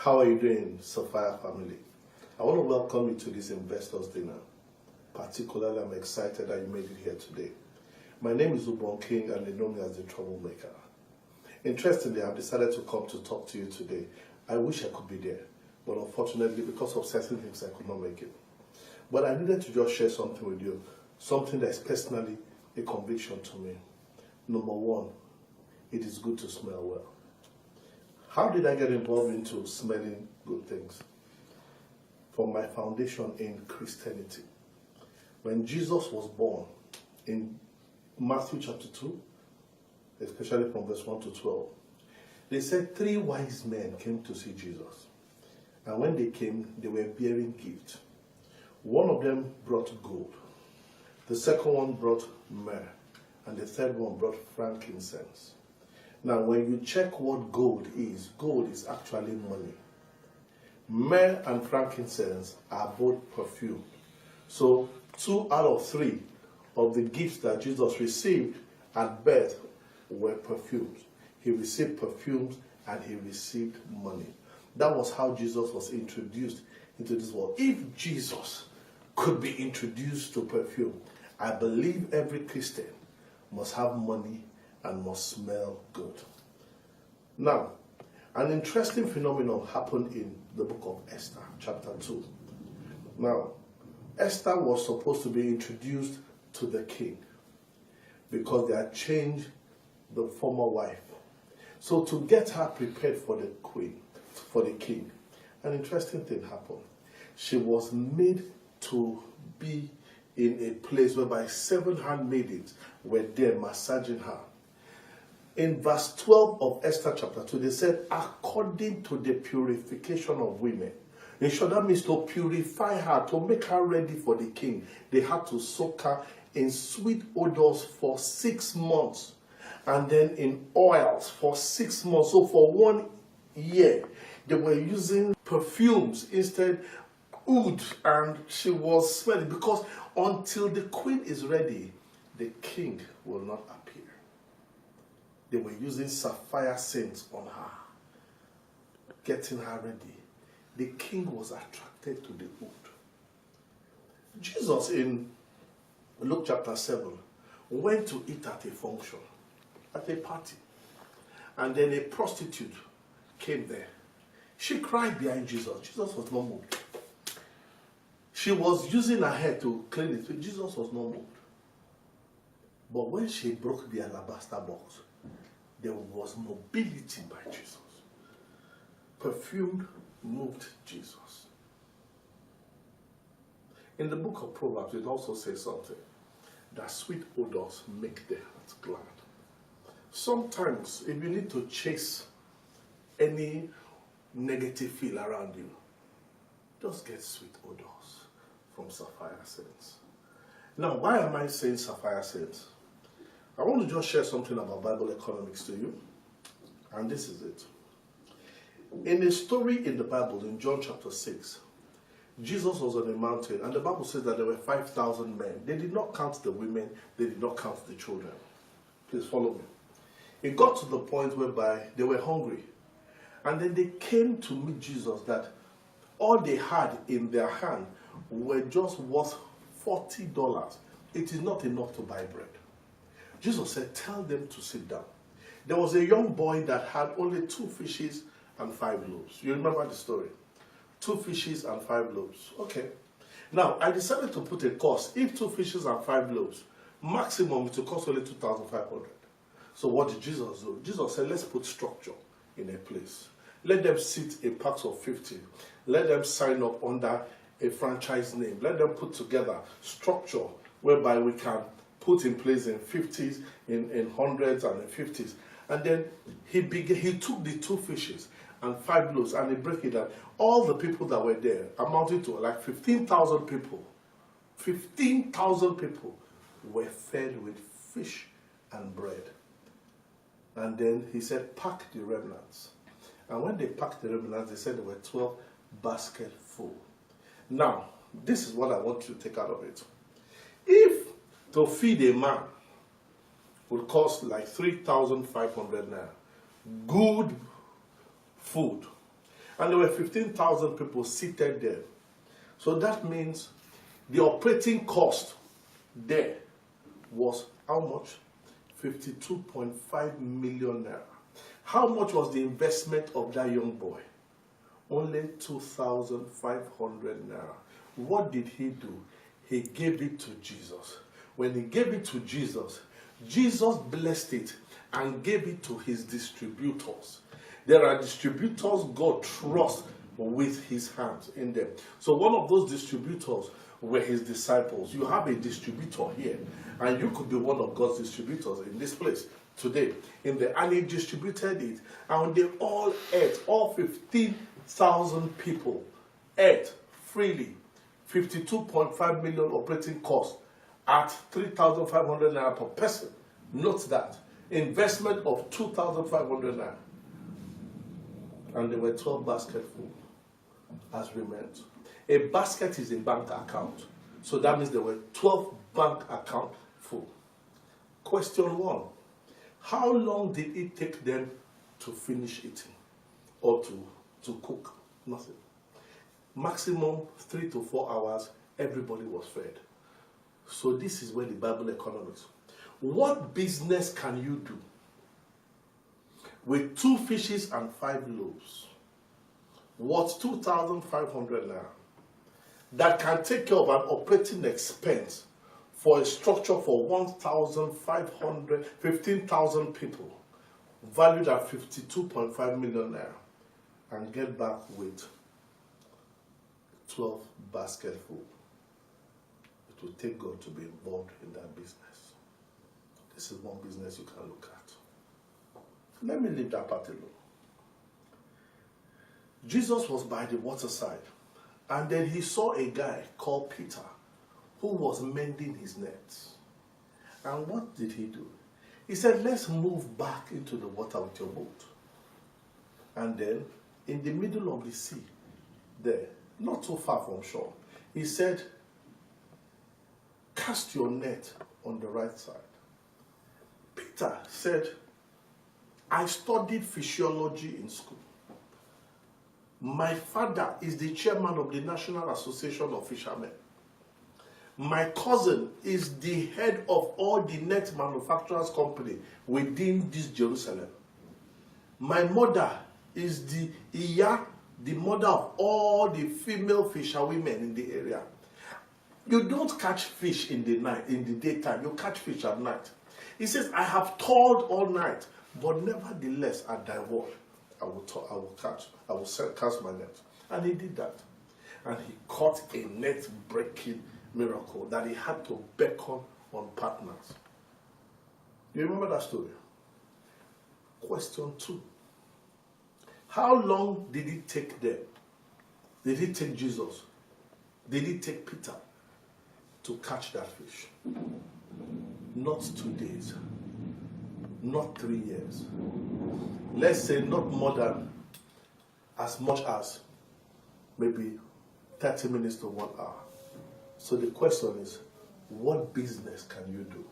How are you doing, Sophia family? I want to welcome you to this investors dinner. Particularly, I'm excited that you made it here today. My name is Ubong King and they know me as the troublemaker. Interestingly, I've decided to come to talk to you today. I wish I could be there, but unfortunately, because of certain things, I could not make it. But I needed to just share something with you, something that is personally a conviction to me. Number one, it is good to smell well. How did I get involved into smelling good things? From my foundation in Christianity. When Jesus was born, in Matthew chapter 2, especially from verse 1 to 12, they said 3 wise men came to see Jesus. And when they came, they were bearing gifts. One of them brought gold. The second one brought myrrh. And the third one brought frankincense. Now, when you check what gold is actually money. Myrrh and frankincense are both perfume. So, 2 out of 3 of the gifts that Jesus received at birth were perfumes. He received perfumes and he received money. That was how Jesus was introduced into this world. If Jesus could be introduced to perfume, I believe every Christian must have money and must smell good. Now, an interesting phenomenon happened in the book of Esther, chapter 2. Now, Esther was supposed to be introduced to the king because they had changed the former wife. So to get her prepared for the queen, for the king, an interesting thing happened. She was made to be in a place whereby 7 handmaidens were there massaging her. In verse 12 of Esther chapter 2, they said, according to the purification of women. In short, that means to purify her, to make her ready for the king. They had to soak her in sweet odors for 6 months. And then in oils for 6 months. So for 1 year, they were using perfumes instead oud, and she was smelling, because until the queen is ready, the king will not appear. They were using sapphire scents on her, getting her ready. The king was attracted to the oud. Jesus in Luke chapter 7 went to eat at a function, at a party, and then a prostitute came there. She cried behind Jesus. Jesus was not moved. She was using her hair to clean it, but Jesus was not moved. But when she broke the alabaster box, there was mobility by Jesus. Perfume moved Jesus. In the book of Proverbs, it also says something, that sweet odors make the heart glad. Sometimes, if you need to chase any negative feel around you, just get sweet odors from sapphire scents. Now, why am I saying sapphire scents? I want to just share something about Bible economics to you, and this is it. In a story in the Bible, in John chapter 6, Jesus was on a mountain, and the Bible says that there were 5,000 men. They did not count the women, they did not count the children. Please follow me. It got to the point whereby they were hungry, and then they came to meet Jesus that all they had in their hand were just worth $40. It is not enough to buy bread. Jesus said, tell them to sit down. There was a young boy that had only 2 fishes and 5 loaves. You remember the story? 2 fishes and 5 loaves. Okay. Now, I decided to put a cost. If 2 fishes and 5 loaves, maximum it will cost only 2,500. So what did Jesus do? Jesus said, let's put structure in a place. Let them sit in packs of 50. Let them sign up under a franchise name. Let them put together structure whereby we can put in place in 50s, in hundreds and in 50s. And then he took the 2 fishes and 5 loaves and he broke it down. All the people that were there amounted to like 15,000 people. 15,000 people were fed with fish and bread. And then he said, pack the remnants. And when they packed the remnants, they said there were 12 baskets full. Now, this is what I want you to take out of it. If to feed a man would cost like 3,500 naira, good food, And there were 15,000 people seated there. So that means the operating cost there was how much? 52.5 million naira. How much was the investment of that young boy? Only 2,500 naira. What did he do? He gave it to Jesus. When he gave it to Jesus, Jesus blessed it and gave it to his distributors. There are distributors God trusts with his hands in them. So one of those distributors were his disciples. You have a distributor here, and you could be one of God's distributors in this place today. And he distributed it, and they all ate. All 15,000 people ate freely. 52.5 million operating cost at 3,500 naira per person. Note that. Investment of 2,500 naira. And there were 12 baskets full as remains. A basket is a bank account. So that means there were 12 bank accounts full. Question 1. How long did it take them to finish eating or to cook? Nothing. Maximum 3 to 4 hours, everybody was fed. So this is where the Bible economics. What business can you do with 2 fishes and 5 loaves, worth 2,500 naira, that can take care of an operating expense for a structure for 1,500, 15,000 people, valued at 52.5 million naira, and get back with 12 basketful? It will take God to be involved in that business. This is one business you can look at. Let me leave that part alone. Jesus was by the waterside, and then he saw a guy called Peter who was mending his nets. And what did he do? He said, let's move back into the water with your boat. And then, in the middle of the sea, there, not too far from shore, he said, cast your net on the right side. Peter said, I studied physiology in school. My father is the chairman of the National Association of Fishermen. My cousin is the head of all the net manufacturers company within this Jerusalem. My mother is the mother of all the female fisherwomen in the area. You don't catch fish in the night, in the daytime. You catch fish at night. He says, I have toiled all night, but nevertheless at thy word, I will cast my net. And he did that. And he caught a net-breaking miracle that he had to beckon on partners. You remember that story? Question 2. How long did it take them? Did it take Jesus? Did it take Peter to catch that fish? Not 2 days. Not 3 years. Let's say not more than as much as maybe 30 minutes to 1 hour. So the question is, what business can you do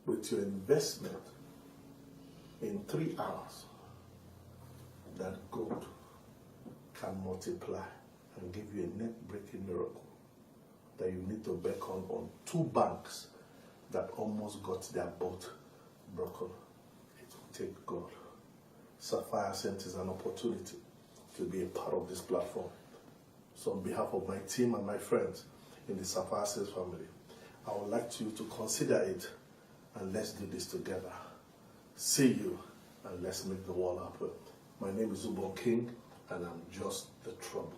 with your investment in 3 hours that God can multiply and give you a net-breaking miracle that you need to beckon on 2 banks that almost got their boat broken? It will take God. Sapphire Sense is an opportunity to be a part of this platform. So on behalf of my team and my friends in the Sapphire Sense family, I would like you to consider it, and let's do this together. See you, and let's make the world happen. My name is Ubong King, and I'm just the trouble.